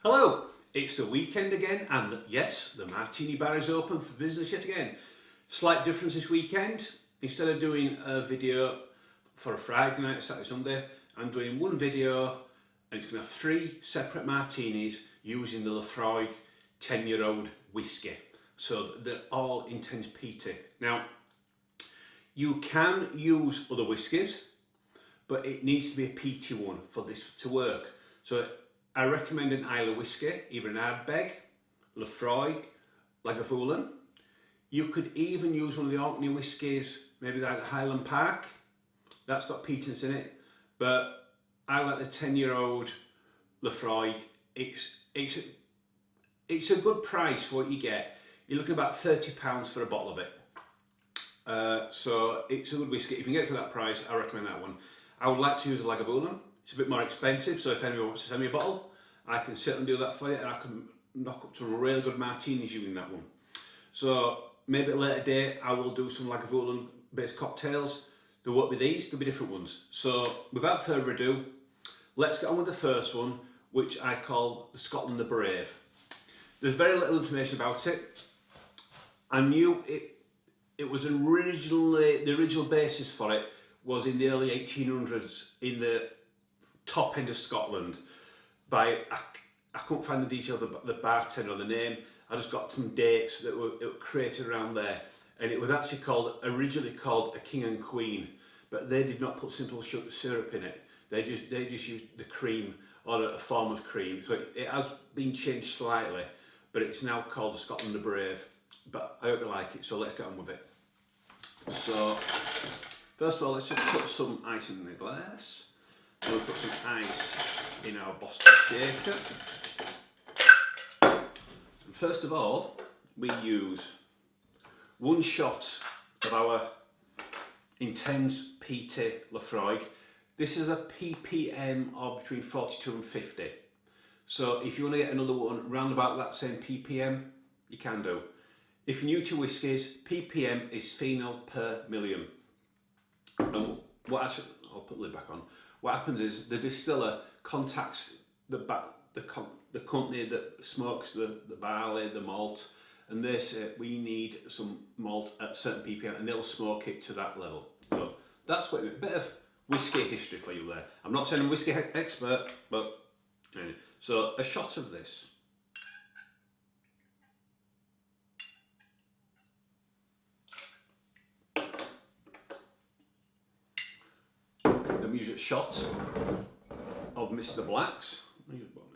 Hello, it's the weekend again, and yes, the Martini bar is open for business yet again. Slight difference this weekend. Instead of doing a video for a Friday night, Saturday, Sunday, I'm doing one video and it's going to have 3 separate martinis using the Lafroig 10-year-old whiskey. So they're all intense peaty. Now, you can use other whiskies, but it needs to be a peaty one for this to work. So I recommend an Isla whiskey, either an Ardbeg, Lafroig, Lagavulin. You could even use one of the Orkney whiskies, maybe like the Highland Park. That's got peatiness in it, but I like the 10-year-old Lafroig. It's a good price for what you get. You're looking at about £30 for a bottle of it. So it's a good whiskey. If you can get it for that price, I recommend that one. I would like to use a Lagavulin. It's a bit more expensive, so if anyone wants to send me a bottle, I can certainly do that for you, and I can knock up some really good martinis using that one. So maybe at a later date, I will do some Lagavulin based cocktails. There won't be these, there'll be different ones. So without further ado, let's get on with the first one, which I call the Scotland the Brave. There's very little information about it. I knew it was originally, the original basis for it was in the early 1800s in the top end of Scotland by, I couldn't find the details of the bartender or the name, I just got some dates that were created around there, and it was actually originally called a King and Queen, but they did not put simple sugar syrup in it, they just used the cream or a form of cream, so it has been changed slightly, but it's now called the Scotland the Brave, but I hope you like it, so let's get on with it. So first of all, let's just put some ice in the glass. We'll put some ice in our Boston shaker. And first of all, we use 1 shot of our intense peaty Lafroig. This is a ppm of between 42 and 50. So if you want to get another one round about that same ppm, you can do. If you're new to whiskies, ppm is phenol per million. And I'll put the lid back on. What happens is the distiller contacts the company that smokes the barley, the malt, and they say we need some malt at certain ppm, and they'll smoke it to that level. So that's what a bit of whiskey history for you there. I'm not saying I'm a whiskey expert, but anyway. So a shot of this. Then we use a shot of Mr. Black's. Use bottom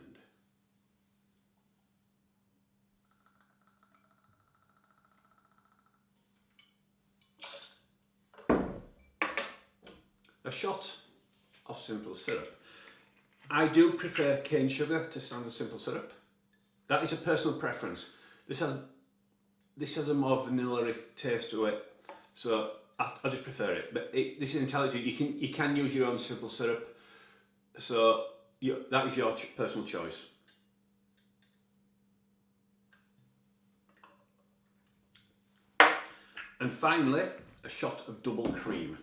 end. A shot of simple syrup. I do prefer cane sugar to standard simple syrup. That is a personal preference. This has a more vanilla taste to it, so I just prefer it. But this is entirely you can use your own simple syrup, so that is your personal choice. And finally, a shot of double cream.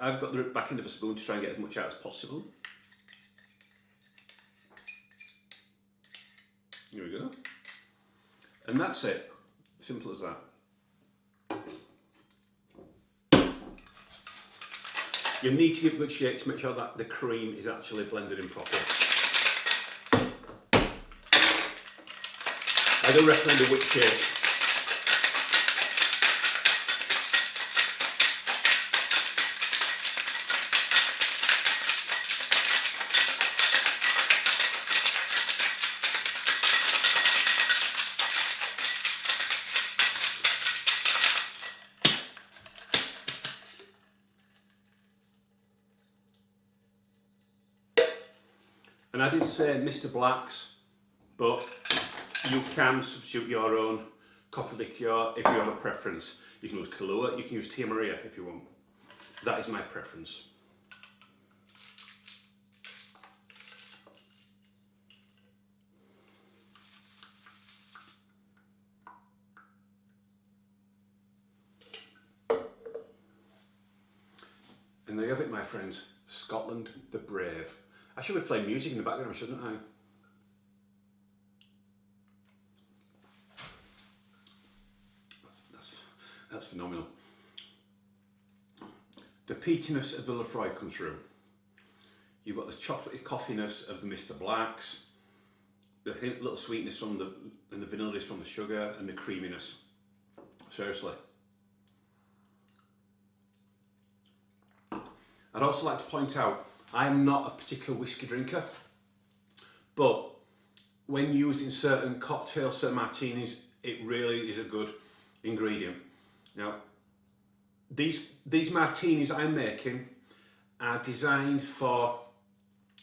I've got the back end of a spoon to try and get as much out as possible. Here we go. And that's it. Simple as that. You need to give a good shake to make sure that the cream is actually blended in properly. I do recommend a whip shake. And I did say Mr. Black's, but you can substitute your own coffee liqueur if you have a preference. You can use Kahlua, you can use Tia Maria if you want. That is my preference. And there you have it, my friends. Scotland the Brave. I should be playing music in the background, shouldn't I? That's phenomenal. The peatiness of the Lefroy comes through. You've got the chocolatey coffiness of the Mr. Blacks, the little sweetness from the vanilla from the sugar, and the creaminess. Seriously. I'd also like to point out, I'm not a particular whiskey drinker, but when used in certain cocktails, certain martinis, it really is a good ingredient. Now, these martinis I'm making are designed for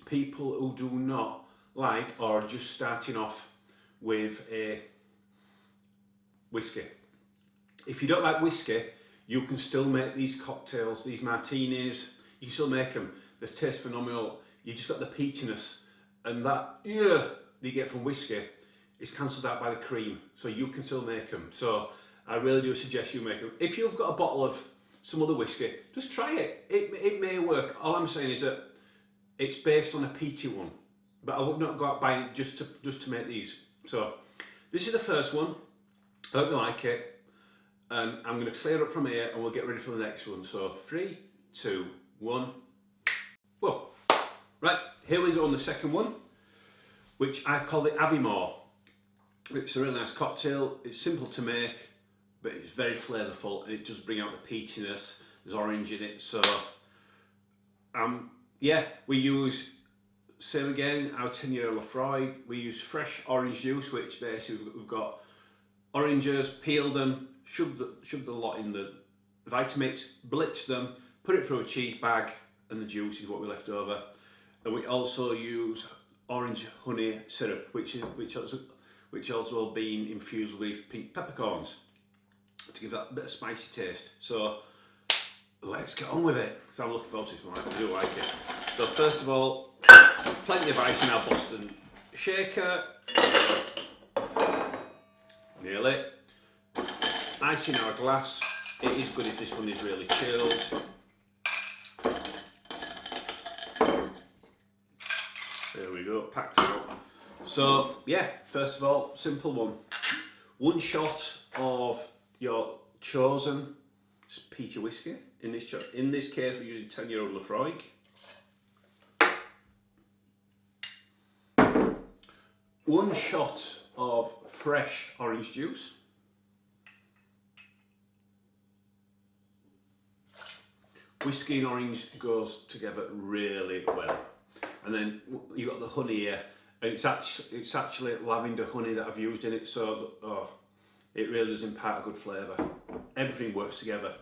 people who do not like or are just starting off with a whiskey. If you don't like whiskey, you can still make these cocktails, these martinis, you can still make them. They taste phenomenal. You just got the peatiness, and that you get from whiskey is cancelled out by the cream, so you can still make them. So I really do suggest you make them. If you've got a bottle of some other whiskey, just try it. It may work. All I'm saying is that it's based on a peaty one, but I would not go out buying it just to make these. So this is the first one. I hope you like it. And I'm going to clear up from here and we'll get ready for the next one. So 3, 2, 1. Whoa. Right, here we go on the second one, which I call the Aviemore. It's a really nice cocktail. It's simple to make, but it's very flavourful, and it does bring out the peatiness. There's orange in it, so yeah, we use, same again, our 10-year-old Lefroy. We use fresh orange juice, which basically we've got oranges, peel them, shove the lot in the Vitamix, blitz them, put it through a cheese bag, and the juice is what we left over. And we also use orange honey syrup, which also been infused with pink peppercorns to give that bit of spicy taste. So let's get on with it, because I'm looking forward to this one. I do like it. So first of all, plenty of ice in our Boston shaker. Nearly. Ice in our glass. It is good if this one is really chilled. There we go, packed out. So yeah, first of all, simple one. 1 shot of your chosen peaty whiskey. In this case, we're using 10-year-old Lefroy. 1 shot of fresh orange juice. Whiskey and orange goes together really well. And then you've got the honey here. And it's actually lavender honey that I've used in it, so it really does impart a good flavour. Everything works together.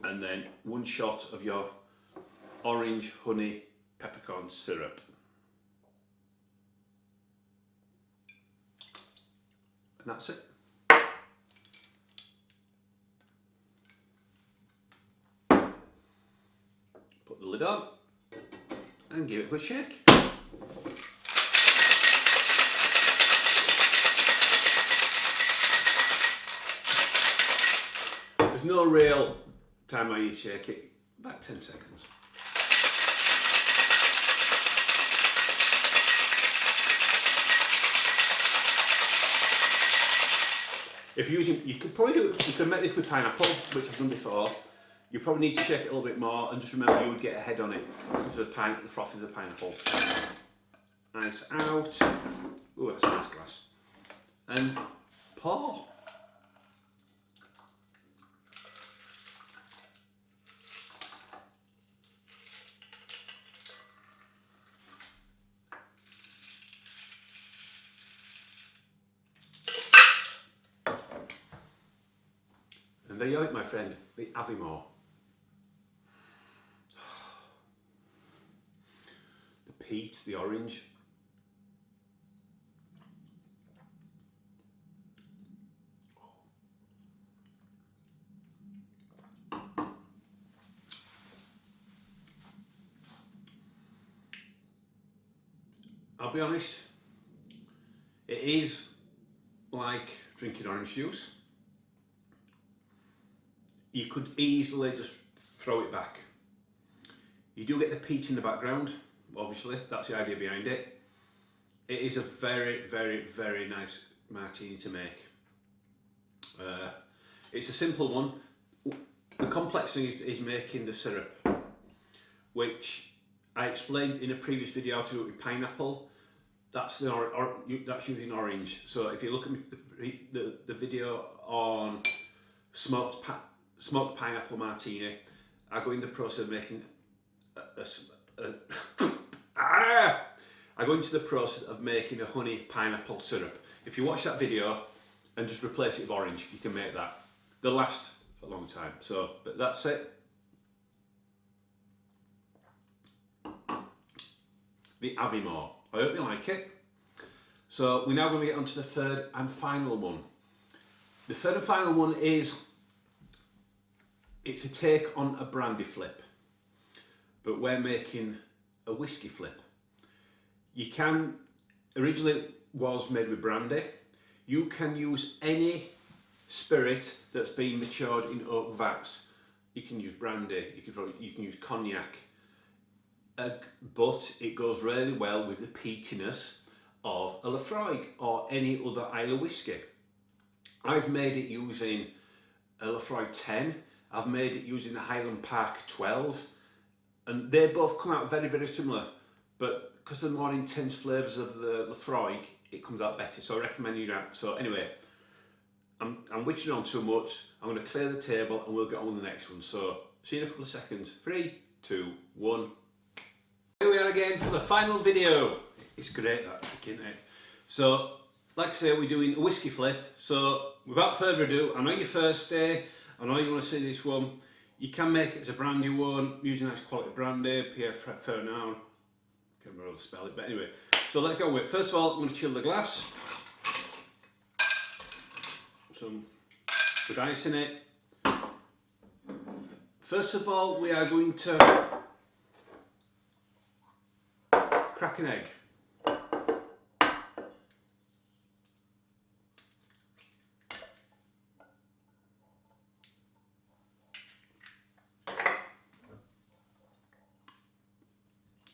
And then 1 shot of your orange honey peppercorn syrup. And that's it. Put the lid on and give it a good shake. There's no real time I need to shake it, about 10 seconds. If you're using, you could probably you can make this with pineapple, which I've done before. You probably need to shake it a little bit more, and just remember you would get a head on it because of the froth of the pineapple. Ice out. Ooh, that's a nice glass. And pour. And there you have it, my friend, the Aviemore. The peat, the orange. I'll be honest, it is like drinking orange juice. You could easily just throw it back. You do get the peat in the background, obviously, that's the idea behind it. It is a very, very, very nice martini to make. It's a simple one. The complex thing is making the syrup, which I explained in a previous video how to do it with pineapple. That's that's using orange. So if you look at the video on smoked pineapple martini, I go in the process of making I go into the process of making a honey pineapple syrup. If you watch that video and just replace it with orange, you can make that. They'll last a long time. So, but that's it. The Avimore. I hope you like it. So we're now going to get onto the third and final one. The third and final one it's a take on a brandy flip, but we're making a whiskey flip. Originally it was made with brandy. You can use any spirit that's been matured in oak vats. You can use brandy, you can use cognac, but it goes really well with the peatiness of a Laphroaig or any other Islay whiskey. I've made it using a Laphroaig 10, I've made it using the Highland Park 12, and they both come out very, very similar, but because of the more intense flavours of the Laphroaig, it comes out better, so I recommend you that. So anyway, I'm witching on too much. I'm going to clear the table and we'll get on with the next one. So see you in a couple of seconds. 3, 2, 1. Here we are again for the final video. It's great that trick, isn't it? So like I say, we're doing a whiskey flip. So without further ado, I know your first day, I know you want to see this one. You can make it as a brandy one, using nice quality brandy, Pierre Ferrand. Can't remember how to spell it, but anyway. So let's go with it. First of all, I'm going to chill the glass. Some good ice in it. First of all, we are going to crack an egg.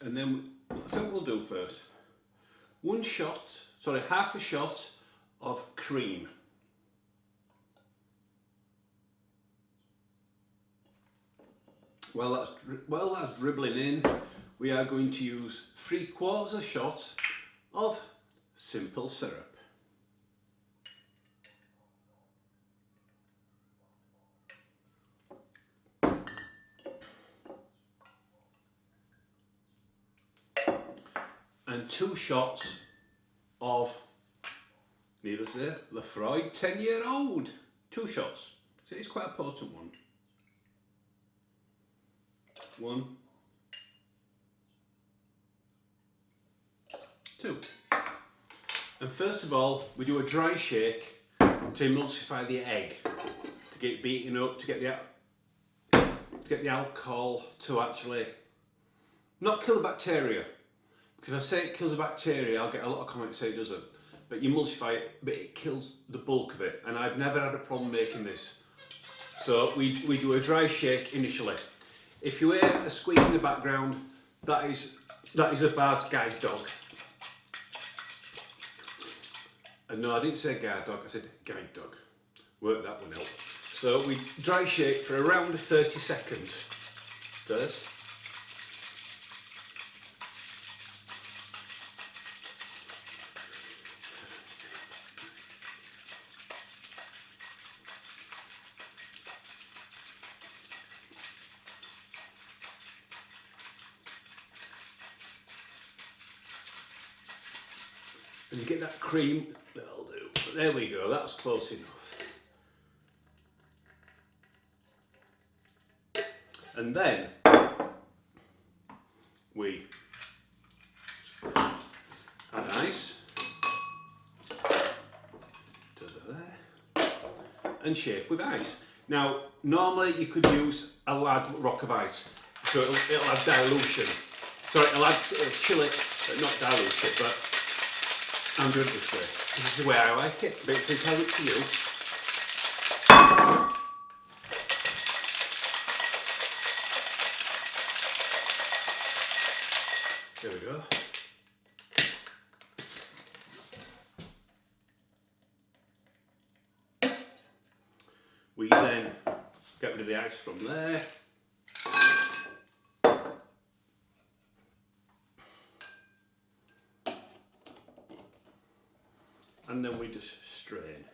And then what we'll do first. Half a shot of cream. Well, that's dribbling in. We are going to use 3/4 shot of simple syrup. And 2 shots of, needless to say, Laphroaig 10-year-old. 2 shots. So it's quite a potent one. 1, 2. And first of all, we do a dry shake to emulsify the egg, to get it beaten up, to get the alcohol to actually not kill the bacteria. Because if I say it kills the bacteria, I'll get a lot of comments saying it doesn't. But you emulsify it, but it kills the bulk of it. And I've never had a problem making this. So we do a dry shake initially. If you hear a squeak in the background, that is a bad guide dog. And no, I didn't say guard dog, I said guide dog. Work that one out. So we dry shake for around 30 seconds first. And you get that cream, that'll do. There we go, that's close enough. And then we add ice to there and shake with ice. Now, normally you could use a large rock of ice, so it'll add dilution. Sorry, it'll chill it, but not dilute it, but I'm doing it this way. This is the way I like it, but it's entirely up to you. There we go. We then get rid of the ice from there. And then we just strain.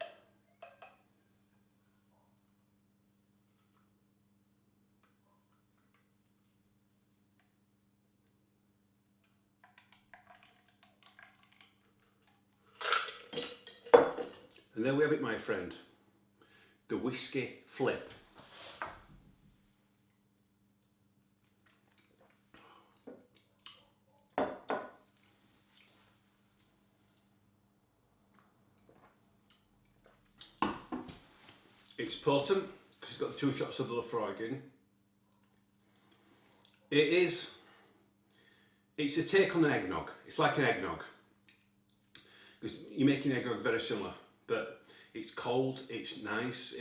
And there we have it, my friend. The whiskey flip. It's potent because it's got the 2 shots of the Lafroig. It's a take on an eggnog. It's like an eggnog. Because you're making eggnog very similar, but it's cold, it's nice,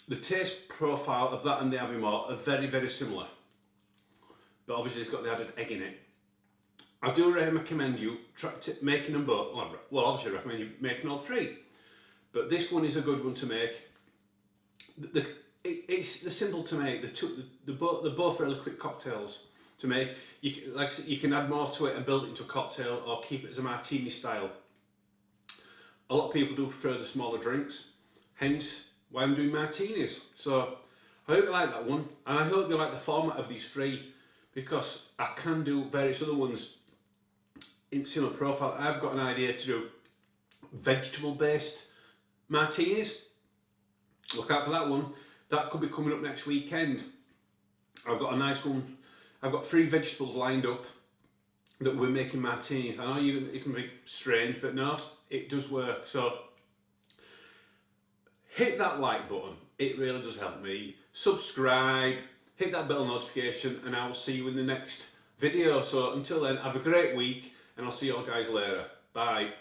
the taste profile of that and the Aviemore are very, very similar. But obviously it's got the added egg in it. I do recommend you making them both. Well, obviously I recommend you making all 3. But this one is a good one to make. It's simple to make. They're both really quick cocktails to make. Like I said, you can add more to it and build it into a cocktail or keep it as a martini style. A lot of people do prefer the smaller drinks, hence why I'm doing martinis. So I hope you like that one, and I hope you like the format of these 3, because I can do various other ones in similar profile. I've got an idea to do vegetable based martinis. Look out for that one. That could be coming up next weekend. I've got a nice one. I've got 3 vegetables lined up that we're making martinis. I know it can be strange, but no, it does work. So hit that like button. It really does help me. Subscribe, hit that bell notification, and I will see you in the next video. So until then, have a great week, and I'll see you all guys later. Bye.